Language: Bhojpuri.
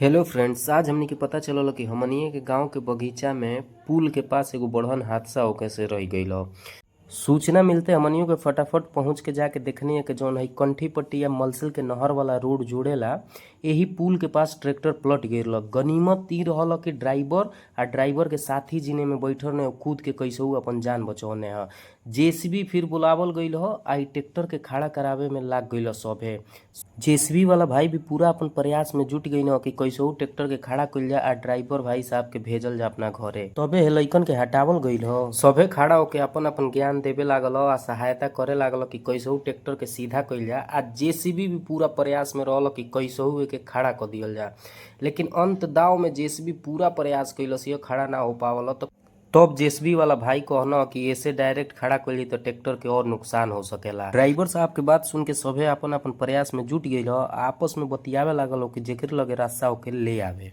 हेलो फ्रेंड्स, आज हमनी के पता चलल कि हमनिए के गांव के बगीचा में पुल के पास एगो बड़हन हादसा होके से रह गईल ह। सूचना मिलते हमनियों के फटाफट पहुंच के जाके देखनी है कि जौन है कंठी पट्टी या मलसिल के नहर वाला रोड जोड़ेला, यही पुल के पास ट्रैक्टर पलट गईल। गनीमत ई रहल कि ड्राइवर के साथी जीने में बैठल ने कूद के कैसहू अपन जान बचौने ह। जेसीबी फिर बुलावल गईल ह, आई ट्रैक्टर के खड़ा करावे में लाग गईल सभे। जेसीबी वाला भाई भी पूरा अपन प्रयास में जुट गई न कि कैसहू ट्रैक्टर के खड़ा कइल जा आ ड्राइवर भाई साहब के भेजल जा अपना घरे। तबे लइकन के हटावल गईल ह। सभे खड़ा होके अपन अपन ज्ञान देवे लागल ह आ सहायता करे लागल कि कैसहू ट्रैक्टर के सीधा कइल जा। आ जेसीबी भी पूरा प्रयास में रहल कि कैसहू एके खड़ा क दियल जा, लेकिन अंत दाव में जेसीबी पूरा प्रयास कइलस, ये खड़ा ना हो पावल। तब जेसीबी वाला भाई कहना कि ऐसे डायरेक्ट खड़ा कइली तो ट्रैक्टर के और नुकसान हो सकेला। ड्राइवर साहब के बात सुन के सभे अपन अपन प्रयास में जुट गईल ह, आपस में बतियावे लागल हो कि जेकर लगे रास्ता होके ले आवे।